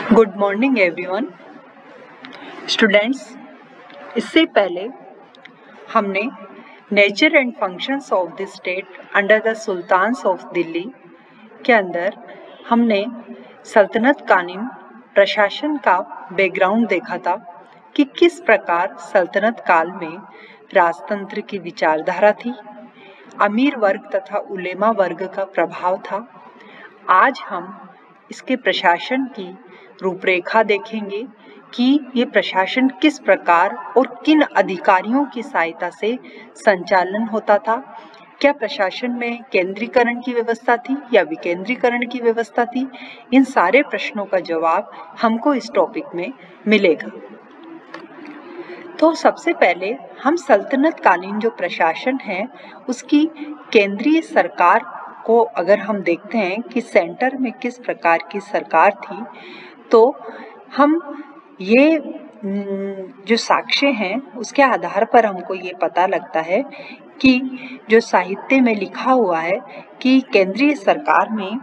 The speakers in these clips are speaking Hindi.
Good morning everyone. स्टूडेंट्स, इससे पहले हमने nature and functions of the state under the sultans of Delhi के अंदर हमने सल्तनत कालीन प्रशासन का बैकग्राउंड देखा था कि किस प्रकार सल्तनत काल में राजतंत्र की विचारधारा थी, अमीर वर्ग तथा उलेमा वर्ग का प्रभाव था। आज हम इसके प्रशासन की रूपरेखा देखेंगे कि ये प्रशासन किस प्रकार और किन अधिकारियों की सहायता से संचालन होता था। क्या प्रशासन में केंद्रीकरण की व्यवस्था थी या विकेंद्रीकरण की व्यवस्था थी? इन सारे प्रश्नों का जवाब हमको इस टॉपिक में मिलेगा। तो सबसे पहले हम सल्तनत कालीन जो प्रशासन है उसकी केंद्रीय सरकार को अगर हम देखते हैं कि सेंटर में किस प्रकार की सरकार थी, तो हम ये जो साक्ष्य हैं उसके आधार पर हमको ये पता लगता है कि जो साहित्य में लिखा हुआ है कि केंद्रीय सरकार में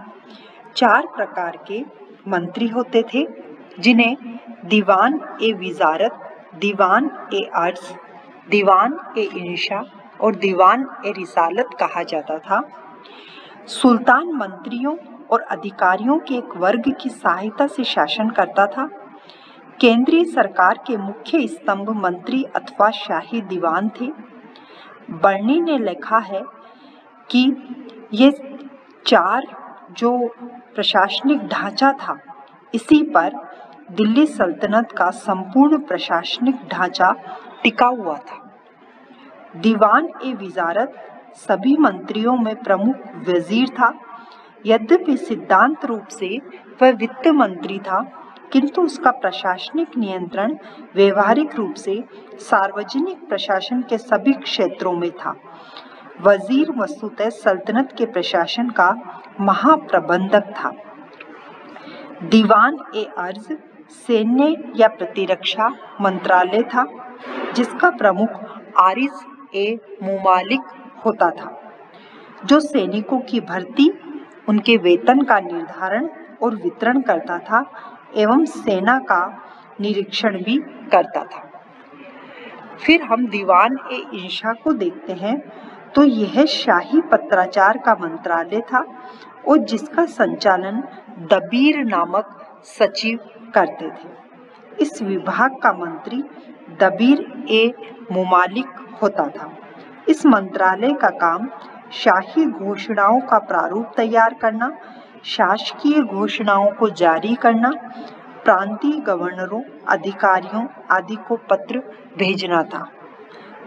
4 प्रकार के मंत्री होते थे, जिन्हें दीवान ए विजारत, दीवान ए अर्ज, दीवान ए इंशा और दीवान ए रिसालत कहा जाता था। सुल्तान मंत्रियों और अधिकारियों के एक वर्ग की सहायता से शासन करता था। केंद्रीय सरकार के मुख्य स्तंभ मंत्री अथवा शाही दीवान थे। बर्नी ने लिखा है कि ये 4 जो प्रशासनिक ढांचा था, इसी पर दिल्ली सल्तनत का संपूर्ण प्रशासनिक ढांचा टिका हुआ था। दीवान ए विजारत सभी मंत्रियों में प्रमुख वजीर था। यद्यपि सिद्धांत रूप से वह वित्त मंत्री था, किंतु उसका प्रशासनिक नियंत्रण व्यवहारिक रूप से सार्वजनिक प्रशासन के सभी क्षेत्रों में था। वजीर वस्तुतः सल्तनत के प्रशासन का महाप्रबंधक था। दीवान ए अर्ज सैन्य या प्रतिरक्षा मंत्रालय था, जिसका प्रमुख आरिज ए मुमालिक होता था, जो सैनिकों की भर्ती, उनके वेतन का निर्धारण और वितरण करता था एवं सेना का निरीक्षण भी करता था। फिर हम दीवान ए इंशा को देखते हैं, तो यह शाही पत्राचार का मंत्रालय था और जिसका संचालन दबीर नामक सचिव करते थे। इस विभाग का मंत्री दबीर ए मुमालिक होता था। इस मंत्रालय का काम शाही घोषणाओं का प्रारूप तैयार करना, शासकीय घोषणाओं को जारी करना, प्रांतीय गवर्नरों, अधिकारियों आदि को पत्र भेजना था।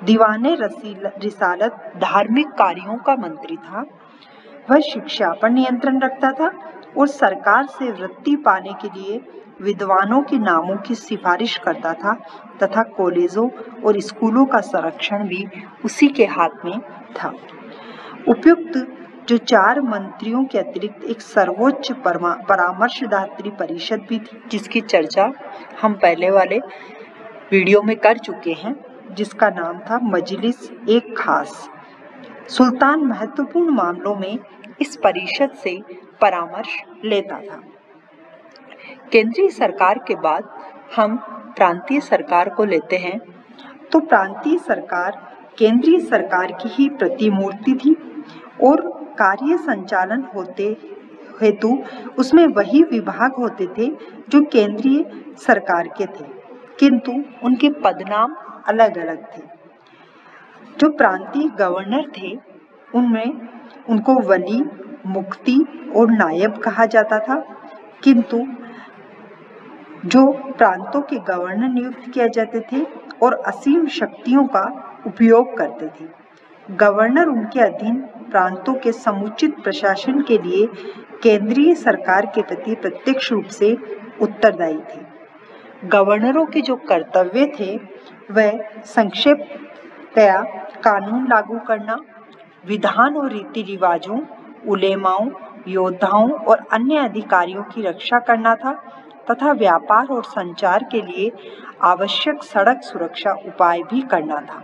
दीवाने रिसालत धार्मिक कार्यों का मंत्री था। वह शिक्षा पर नियंत्रण रखता था और सरकार से वृत्ति पाने के लिए विद्वानों के नामों की सिफारिश करता था तथा कॉलेजों और स्कूलों का संरक्षण भी उसी के हाथ में था। उपयुक्त जो 4 मंत्रियों के अतिरिक्त एक सर्वोच्च परामर्शदात्री परिषद भी थी, जिसकी चर्चा हम पहले वाले वीडियो में कर चुके हैं, जिसका नाम था मजलिस एक खास। सुल्तान महत्वपूर्ण मामलों में इस परिषद से परामर्श लेता था। केंद्रीय सरकार के बाद हम प्रांतीय सरकार को लेते हैं, तो प्रांतीय सरकार केंद्रीय सरकार की ही प्रतिमूर्ति थी और कार्य संचालन होते हेतु उसमें वही विभाग होते थे जो केंद्रीय सरकार के थे, किंतु उनके पदनाम अलग अलग थे। जो प्रांतीय गवर्नर थे उनमें उनको वली, मुफ्ती और नायब कहा जाता था, किंतु जो प्रांतों के गवर्नर नियुक्त किए जाते थे और असीम शक्तियों का उपयोग करते थे। गवर्नर उनके अधीन प्रांतों के समुचित प्रशासन के लिए केंद्रीय सरकार के प्रति प्रत्यक्ष रूप से उत्तरदायी थे। गवर्नरों के जो कर्तव्य थे वह संक्षेपतया कानून लागू करना, विधान और रीति रिवाजों, उलेमाओं, योद्धाओं और अन्य अधिकारियों की रक्षा करना था तथा व्यापार और संचार के लिए आवश्यक सड़क सुरक्षा उपाय भी करना था।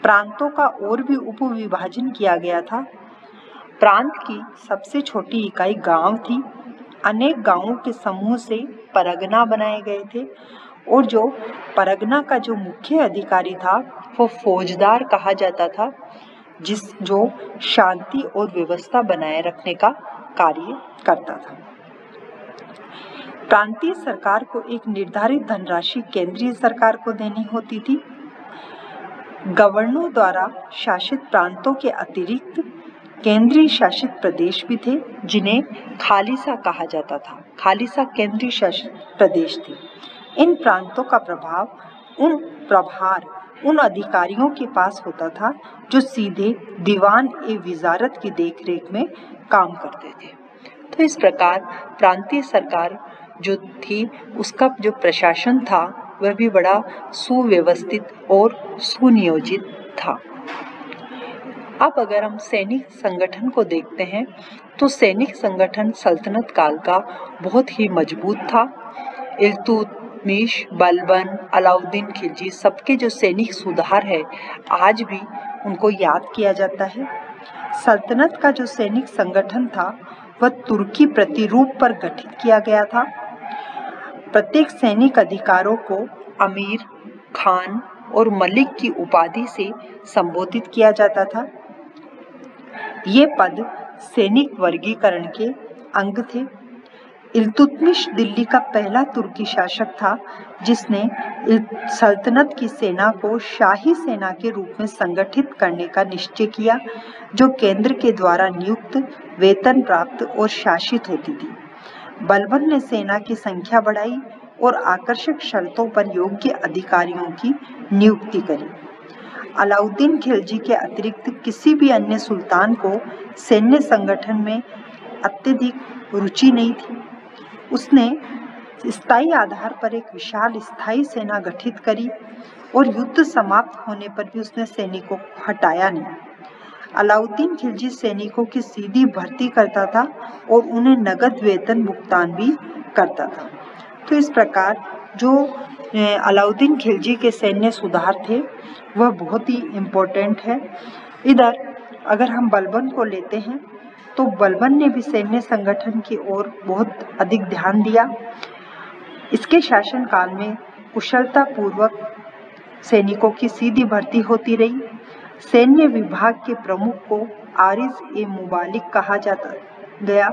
प्रांतों का और भी उपविभाजन किया गया था। प्रांत की सबसे छोटी इकाई गांव थी। अनेक गांवों के समूह से परगना बनाए गए थे और जो परगना का जो मुख्य अधिकारी था वो फौजदार कहा जाता था, जो शांति और व्यवस्था बनाए रखने का कार्य करता था। प्रांतीय सरकार को एक निर्धारित धनराशि केंद्रीय सरकार को देनी होती थी। गवर्नरों द्वारा शासित प्रांतों के अतिरिक्त केंद्रीय शासित प्रदेश भी थे, जिन्हें खालिसा कहा जाता था। खालिसा केंद्रीय शासित प्रदेश थे। इन प्रांतों का प्रभार उन अधिकारियों के पास होता था जो सीधे दीवान ए विजारत की देखरेख में काम करते थे। तो इस प्रकार प्रांतीय सरकार जो थी उसका जो प्रशासन था वह भी बड़ा सुव्यवस्थित और सुनियोजित था। अब अगर हम सैनिक संगठन को देखते हैं तो सैनिक संगठन सल्तनत काल का बहुत ही मजबूत था। इल्तुतमिश, बलबन, अलाउद्दीन खिलजी सबके जो सैनिक सुधार है आज भी उनको याद किया जाता है। सल्तनत का जो सैनिक संगठन था वह तुर्की प्रतिरूप पर गठित किया गया था। प्रत्येक सैनिक अधिकारों को अमीर, खान और मलिक की उपाधि से संबोधित किया जाता था। ये पद सैनिक वर्गीकरण के अंग थे। इल्तुतमिश दिल्ली का पहला तुर्की शासक था जिसने सल्तनत की सेना को शाही सेना के रूप में संगठित करने का निश्चय किया, जो केंद्र के द्वारा नियुक्त, वेतन प्राप्त और शासित होती थी। बलबन ने सेना की संख्या बढ़ाई और आकर्षक शर्तों पर योग्य अधिकारियों की नियुक्ति करी। अलाउद्दीन खिलजी के अतिरिक्त किसी भी अन्य सुल्तान को सैन्य संगठन में अत्यधिक रुचि नहीं थी। उसने स्थायी आधार पर एक विशाल स्थायी सेना गठित करी और युद्ध समाप्त होने पर भी उसने सैनिकों को हटाया नहीं। अलाउद्दीन खिलजी सैनिकों की सीधी भर्ती करता था और उन्हें नगद वेतन भुगतान भी करता था। तो इस प्रकार जो अलाउद्दीन खिलजी के सैन्य सुधार थे वह बहुत ही इम्पोर्टेंट है। इधर अगर हम बलबन को लेते हैं तो बलबन ने भी सैन्य संगठन की ओर बहुत अधिक ध्यान दिया। इसके शासनकाल में कुशलता पूर्वक सैनिकों की सीधी भर्ती होती रही। सैन्य विभाग के प्रमुख को आरिज ए मुबालिक कहा जाता गया।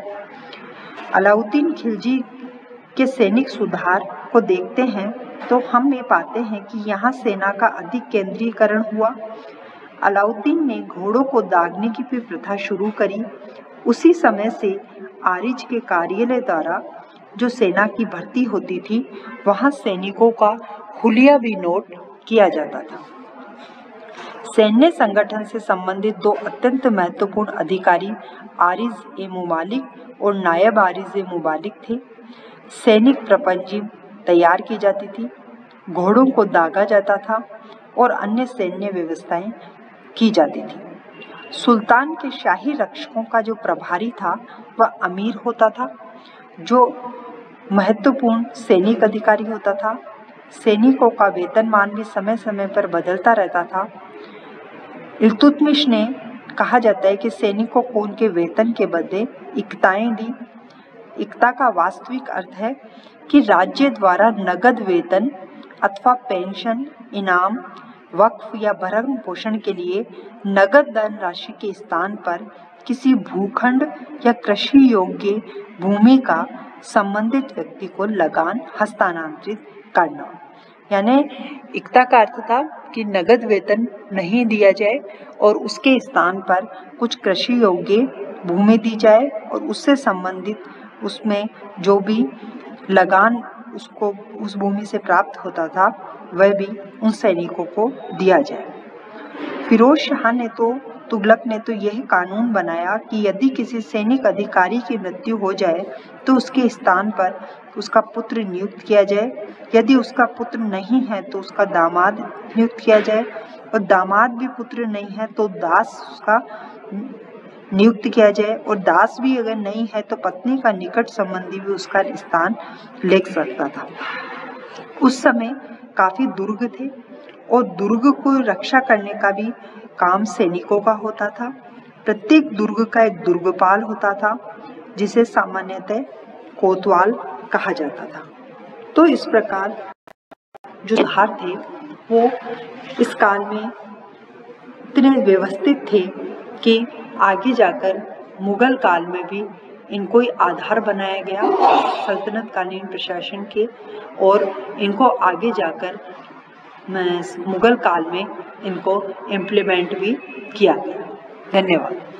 अलाउद्दीन खिलजी के सैनिक सुधार को देखते हैं तो हम ये पाते हैं कि यहाँ सेना का अधिक केंद्रीकरण हुआ। अलाउद्दीन ने घोड़ों को दागने की भी प्रथा शुरू करी। उसी समय से आरिज के कार्यालय द्वारा जो सेना की भर्ती होती थी वहाँ सैनिकों का हुलिया भी नोट किया जाता था। सैन्य संगठन से संबंधित दो अत्यंत महत्वपूर्ण अधिकारी आरिज ए मुबालिक और नायब आरिज ए मुबालिक थे। सैनिक प्रपंजी तैयार की जाती थी, घोड़ों को दागा जाता था और अन्य सैन्य व्यवस्थाएं की जाती थी। सुल्तान के शाही रक्षकों का जो प्रभारी था वह अमीर होता था, जो महत्वपूर्ण सैनिक अधिकारी होता था। सैनिकों का वेतनमान भी समय समय पर बदलता रहता था। इल्तुतमिश ने कहा जाता है कि सैनिकों को उनके वेतन के बदले इक्ताएं दी। इक्ता का वास्तविक अर्थ है कि राज्य द्वारा नगद वेतन अथवा पेंशन, इनाम, वक्फ या भरण पोषण के लिए नगद धन राशि के स्थान पर किसी भूखंड या कृषि योग्य भूमि का संबंधित व्यक्ति को लगान हस्तांतरित करना। यानी इक्ता का अर्थ था कि नगद वेतन नहीं दिया जाए और उसके स्थान पर कुछ कृषि योग्य भूमि दी जाए और उससे संबंधित उसमें जो भी लगान उसको उस भूमि से प्राप्त होता था वह भी उन सैनिकों को दिया जाए। फिरोज शाह ने तुगलक ने यह कानून बनाया कि यदि किसी सैनिक अधिकारी की मृत्यु हो जाए तो उसके स्थान पर उसका पुत्र नियुक्त किया जाए। यदि उसका पुत्र नहीं है तो उसका दामाद नियुक्त किया जाए और दामाद भी पुत्र नहीं है तो दास उसका नियुक्त किया जाए और दास भी अगर नहीं है तो पत्नी का निकट संबंधी भी उसका स्थान ले सकता था। उस समय काफी दुर्ग थे और दुर्ग को रक्षा करने का भी काम सैनिकों का होता था। प्रत्येक दुर्ग का एक दुर्गपाल होता था जिसे सामान्यतः कोतवाल कहा जाता था। तो इस प्रकार जो सुधार थे वो इस काल में इतने व्यवस्थित थे कि आगे जाकर मुगल काल में भी इनको आधार बनाया गया सल्तनत कालीन प्रशासन के, और इनको आगे जाकर मुगल काल में इनको इम्प्लीमेंट भी किया गया। धन्यवाद।